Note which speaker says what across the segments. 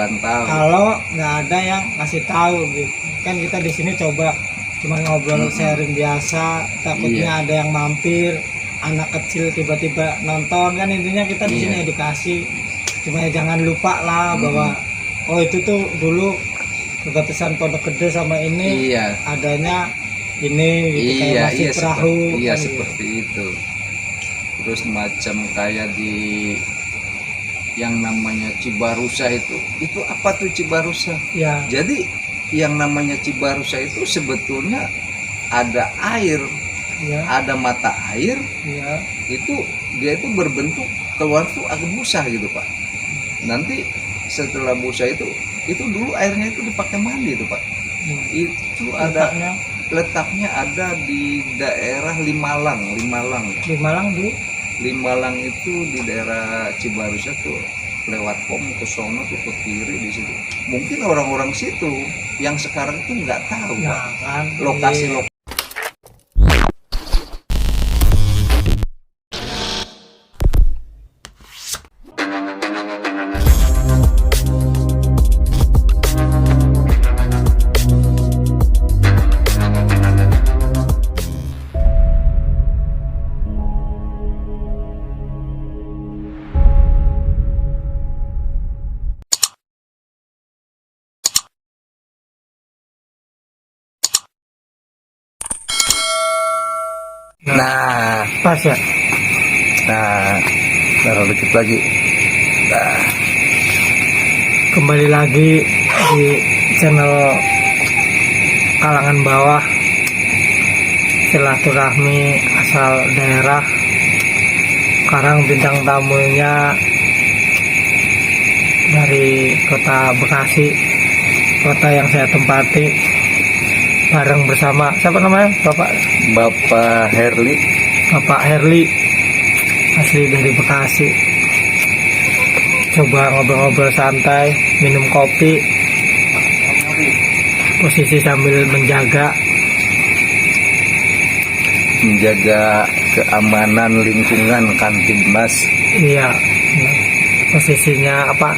Speaker 1: rantau.
Speaker 2: Kalau nggak ada yang ngasih tahu gitu, kan kita di sini coba cuma ngobrol sharing biasa, takutnya ada yang mampir, anak kecil tiba-tiba nonton, kan intinya kita di sini edukasi. Cuma ya jangan lupa lah bahwa oh itu tuh dulu perbatasan Pondok Gede sama ini adanya ini gitu, kayak masih perahu kan
Speaker 1: seperti itu. Terus macam kayak di yang namanya Cibarusa itu apa tuh Cibarusa? Ya. Jadi yang namanya Cibarusa itu sebetulnya ada air, ada mata air, itu dia itu berbentuk keluar tuh agak busa gitu Pak. Nanti setelah busa itu dulu airnya itu dipakai mandi itu Pak. Itu ada letaknya ada di daerah Limalang. Limalang itu di daerah Cibarusa tuh, lewat ke sono tuh ke kiri di situ. Mungkin orang-orang situ yang sekarang tuh nggak tahu Pak, kan, lokasi.
Speaker 2: Nah, pas ya.
Speaker 1: Nah, taruh dikit lagi. Nah,
Speaker 2: kembali lagi di channel Kalangan Bawah, silaturahmi asal daerah. Sekarang bintang tamunya dari kota Bekasi, kota yang saya tempati, bareng bersama siapa namanya? Bapak Herli, asli dari Bekasi. Coba ngobrol-ngobrol santai, minum kopi, posisi sambil menjaga
Speaker 1: keamanan lingkungan Kantibmas.
Speaker 2: Iya. Posisinya apa?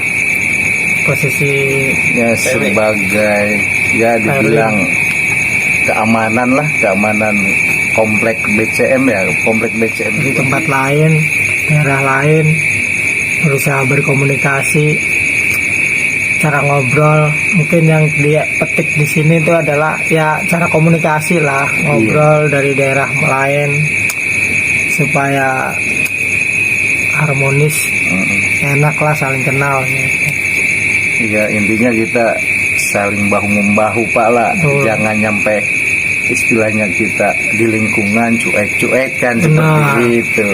Speaker 2: Posisinya
Speaker 1: sebagai dibilang keamanan komplek BCM
Speaker 2: di tempat lain, daerah lain, berusaha berkomunikasi, cara ngobrol. Mungkin yang dia petik di sini itu adalah ya cara komunikasi lah, ngobrol dari daerah lain supaya harmonis, enak lah, saling kenal.
Speaker 1: Iya, intinya kita saling bahu membahu Pak lah. Jangan nyampe istilahnya kita di lingkungan cuek-cuekan seperti itu.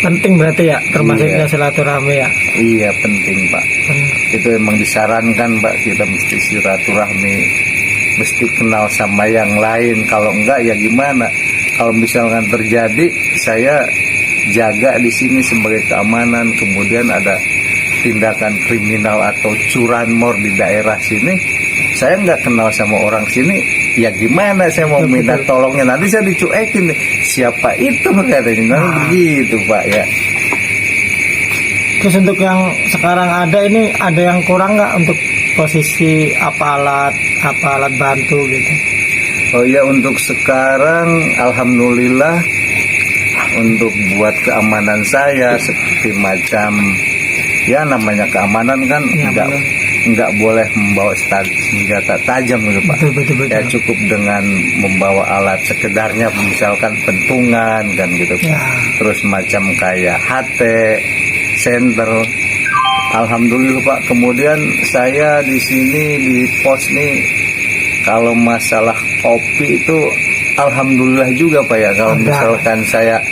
Speaker 2: Penting berarti ya, termasuknya silaturahmi ya.
Speaker 1: Iya, penting Pak. Itu emang disarankan Pak, kita mesti silaturahmi, mesti kenal sama yang lain. Kalau enggak ya gimana? Kalau misalkan terjadi, saya jaga di sini sebagai keamanan, kemudian ada tindakan kriminal atau curanmor di daerah sini, saya nggak kenal sama orang sini, ya gimana saya mau minta tolongnya, nanti saya dicuekin, siapa itu katanya, begitu Pak ya.
Speaker 2: Terus untuk yang sekarang ada ini, ada yang kurang nggak untuk posisi apa alat bantu gitu?
Speaker 1: Oh ya, untuk sekarang alhamdulillah untuk buat keamanan saya seperti macam ya namanya keamanan kan nggak boleh membawa senjata tajam gitu Pak. Betul. Ya cukup dengan membawa alat sekedarnya, misalkan pentungan kan gitu. Terus macam kayak HT, senter. Alhamdulillah Pak. Kemudian saya di sini di pos nih, kalau masalah kopi itu alhamdulillah juga Pak ya. Kalau misalkan saya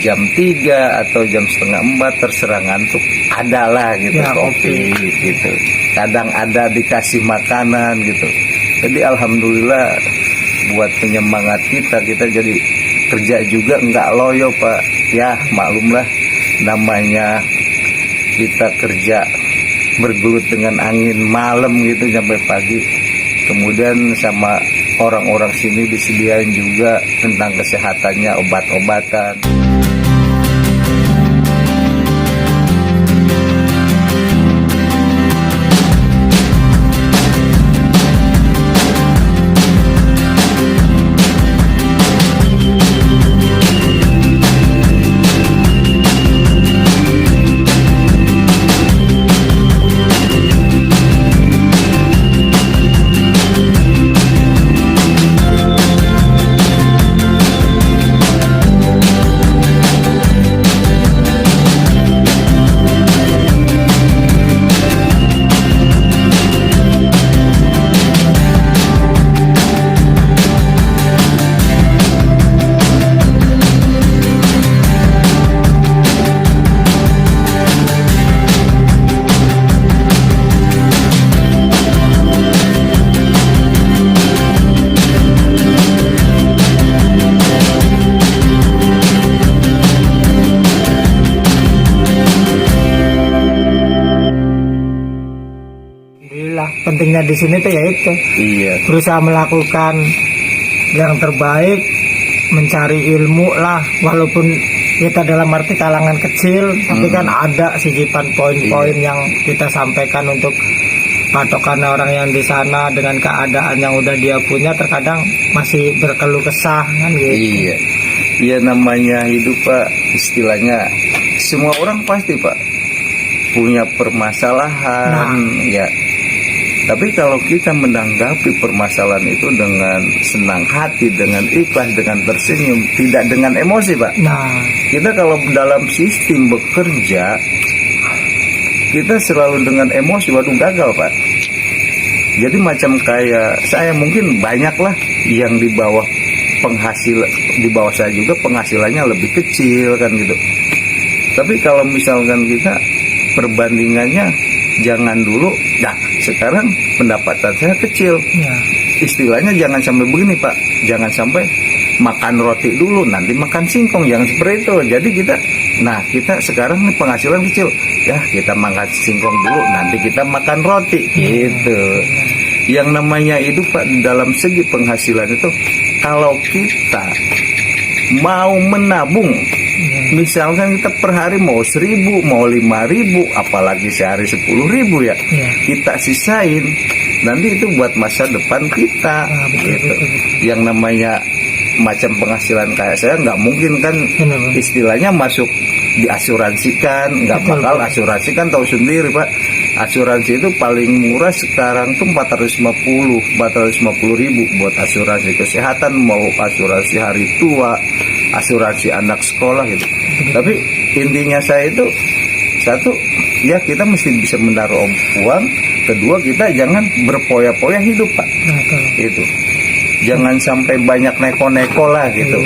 Speaker 1: jam 3 atau jam setengah 4 terserah ngantuk, adalah gitu kopi gitu. Kadang ada dikasih makanan gitu. Jadi alhamdulillah buat penyemangat kita jadi kerja juga nggak loyo Pak. Ya maklumlah, namanya kita kerja bergelut dengan angin malam gitu sampai pagi. Kemudian sama orang-orang sini disediain juga tentang kesehatannya, obat-obatan.
Speaker 2: pentingnya di sini tuh ya itu
Speaker 1: Iya.
Speaker 2: berusaha melakukan yang terbaik, mencari ilmu lah, walaupun kita dalam arti kalangan kecil, tapi kan ada sisipan poin-poin yang kita sampaikan untuk patokan orang yang di sana dengan keadaan yang udah dia punya, terkadang masih berkeluh kesah kan gitu.
Speaker 1: Iya. Ya namanya hidup Pak, istilahnya semua orang pasti Pak punya permasalahan ya. Tapi kalau kita menanggapi permasalahan itu dengan senang hati, dengan ikhlas, dengan tersenyum, tidak dengan emosi Pak.
Speaker 2: Nah,
Speaker 1: Kita kalau dalam sistem bekerja, kita selalu dengan emosi, waduh gagal Pak. Jadi macam kayak saya mungkin banyak lah yang di bawah di bawah saya juga penghasilannya lebih kecil kan gitu. Tapi kalau misalkan kita perbandingannya jangan dulu, nah sekarang pendapatan saya kecil.
Speaker 2: ya,
Speaker 1: Istilahnya jangan sampai begini Pak, jangan sampai makan roti dulu nanti makan singkong, jangan seperti itu. Jadi kita sekarang nih penghasilan kecil, ya kita makan singkong dulu nanti kita makan roti gitu. Yang namanya itu Pak dalam segi penghasilan itu, kalau kita mau menabung, misalkan kita per hari mau 1.000, mau 5.000, apalagi sehari 10.000 ya, kita sisain, nanti itu buat masa depan kita. Gitu. Yang namanya macam penghasilan kayak saya nggak mungkin kan istilahnya masuk diasuransikan, nggak bakal. Asuransi kan tahu sendiri Pak, asuransi itu paling murah sekarang tuh 450 ribu buat asuransi kesehatan, mau asuransi hari tua, asuransi anak sekolah gitu. Tapi intinya saya itu satu, ya kita mesti bisa menaruh uang. Kedua, kita jangan berpoya-poya hidup Pak. Itu jangan sampai banyak neko-neko lah gitu.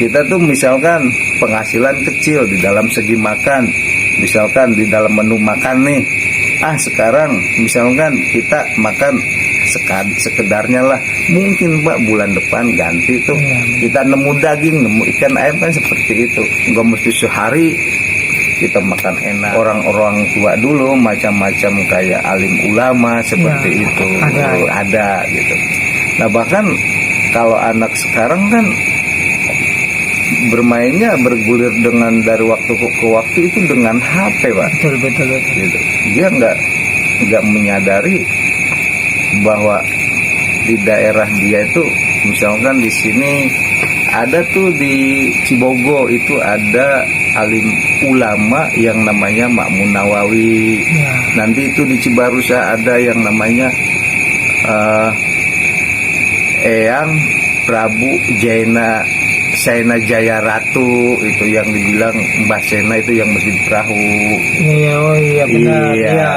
Speaker 1: Kita tuh misalkan penghasilan kecil di dalam segi makan, misalkan di dalam menu makan nih, sekarang misalkan kita makan sekedarnya lah, mungkin Pak bulan depan ganti tuh kita nemu daging, nemu ikan ayam kan seperti itu, nggak mesti sehari kita makan enak. Orang-orang tua dulu macam-macam kayak alim ulama seperti itu ada gitu. Nah bahkan kalau anak sekarang kan bermainnya bergulir dengan dari waktu ke waktu itu dengan HP Pak.
Speaker 2: betul.
Speaker 1: Gitu. Dia nggak menyadari bahwa di daerah dia itu, misalkan di sini ada tuh di Cibogo itu ada alim ulama yang namanya Makmun Nawawi. Nanti itu di Cibarusah ada yang namanya Eyang Prabu Saina Jaya Ratu, itu yang dibilang Mbah Sena itu yang masjid perahu.
Speaker 2: Iya benar. Iya.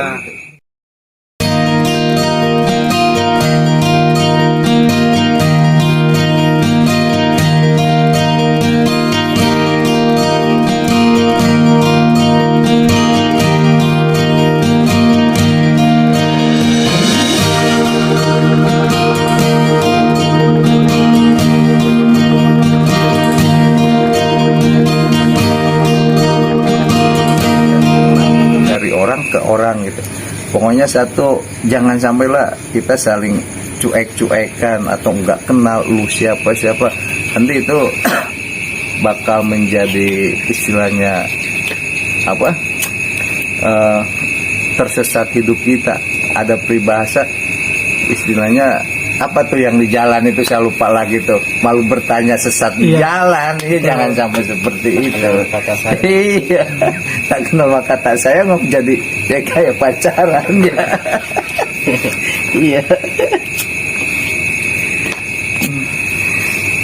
Speaker 1: Ke orang gitu. Pokoknya satu, jangan sampailah kita saling cuek-cuekan atau nggak kenal lu siapa. Nanti itu bakal menjadi istilahnya apa? Tersesat hidup kita. Ada peribahasa istilahnya apa tuh yang di jalan itu, saya lupa lagi tuh, malu bertanya sesat di jalan. Jangan sampai seperti itu.
Speaker 3: Kata saya.
Speaker 1: Iya, tak kenal kata saya mau jadi ya kayak pacaran ya. Iya.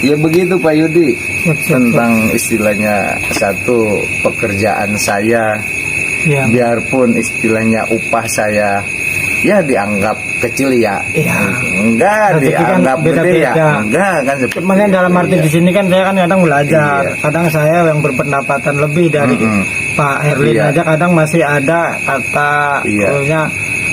Speaker 1: Ya begitu Pak Yudi tentang istilahnya satu pekerjaan saya. Biarpun istilahnya upah saya ya dianggap kecil ya, enggak dianggap gede ya, enggak kan.
Speaker 2: Makanya dalam arti di sini kan saya kan kadang belajar, kadang saya yang berpendapatan lebih dari Pak Herlin aja kadang masih ada kata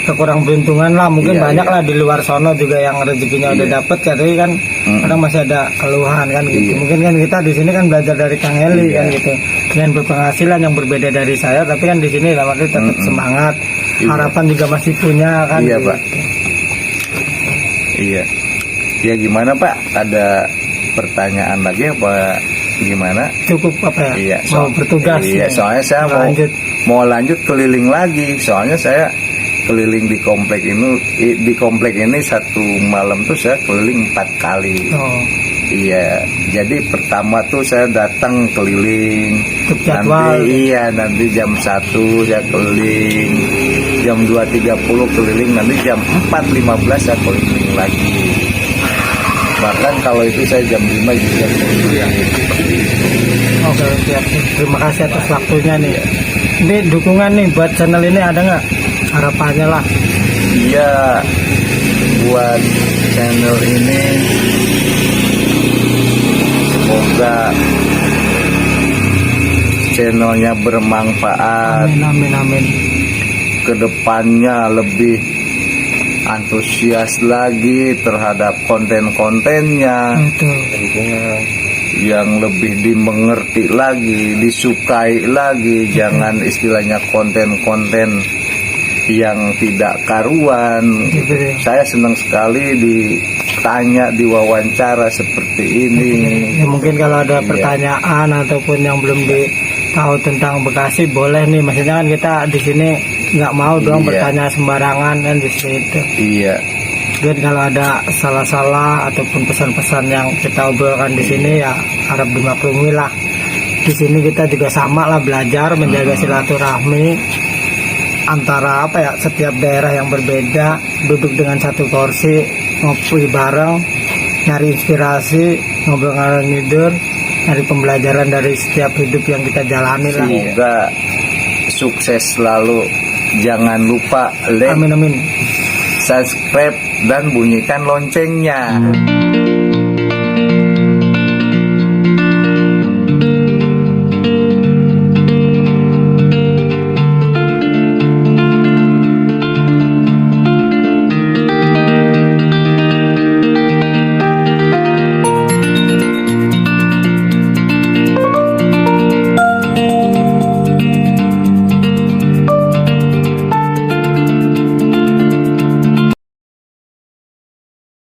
Speaker 2: kekurang beruntungan lah, mungkin banyak lah di luar sono juga yang rezekinya udah dapet, jadi kan kadang masih ada keluhan kan gitu. Mungkin kan kita di sini kan belajar dari Kang Heli kan gitu, dengan berpenghasilan yang berbeda dari saya, tapi kan di sini dalam arti tetap semangat, harapan juga masih punya kan.
Speaker 1: Iya
Speaker 2: gitu.
Speaker 1: Pak. Iya. Ya gimana Pak? Ada pertanyaan lagi apa gimana?
Speaker 2: Cukup apa ya?
Speaker 1: Iya,
Speaker 2: Mau bertugas.
Speaker 1: Iya,
Speaker 2: ya.
Speaker 1: soalnya saya mau lanjut keliling lagi. Soalnya saya keliling di komplek ini satu malam tuh saya keliling 4 kali.
Speaker 2: Oh,
Speaker 1: Iya, jadi pertama tuh saya datang keliling.
Speaker 2: ikut jadwal.
Speaker 1: Nanti jam 1 saya keliling, jam 2.30 keliling, nanti jam 4.15 saya keliling lagi. Bahkan kalau itu saya jam 5 juga keliling.
Speaker 2: Oke, siap. Terima kasih atas waktunya nih. Ini dukungan nih buat channel ini ada nggak harapannya lah?
Speaker 1: Iya, buat channel ini semoga channelnya bermanfaat,
Speaker 2: Amin, amin, amin.
Speaker 1: kedepannya lebih antusias lagi terhadap konten-kontennya,
Speaker 2: Itu.
Speaker 1: yang lebih dimengerti lagi, disukai lagi, jangan istilahnya konten-konten yang tidak karuan.
Speaker 2: Gitu ya.
Speaker 1: Saya senang sekali ditanya, diwawancara seperti ini.
Speaker 2: Ya, mungkin kalau ada
Speaker 1: Iya.
Speaker 2: pertanyaan ataupun yang belum tahu tentang Bekasi boleh nih, maksudnya kan kita di sini nggak mau dong
Speaker 1: Iya.
Speaker 2: bertanya sembarangan kan di situ.
Speaker 1: Iya,
Speaker 2: Dan kalau ada salah-salah ataupun pesan-pesan yang kita obrolkan di sini ya harap dimaklumi lah. Di sini kita juga sama lah belajar menjaga silaturahmi antara apa ya, setiap daerah yang berbeda, duduk dengan satu kursi, ngopi bareng, nyari inspirasi, ngobrol ngalor ngidul, nyari pembelajaran dari setiap hidup yang kita jalani lah.
Speaker 1: semoga sukses selalu. Jangan lupa like,
Speaker 2: Amin, amin.
Speaker 1: subscribe, dan bunyikan loncengnya.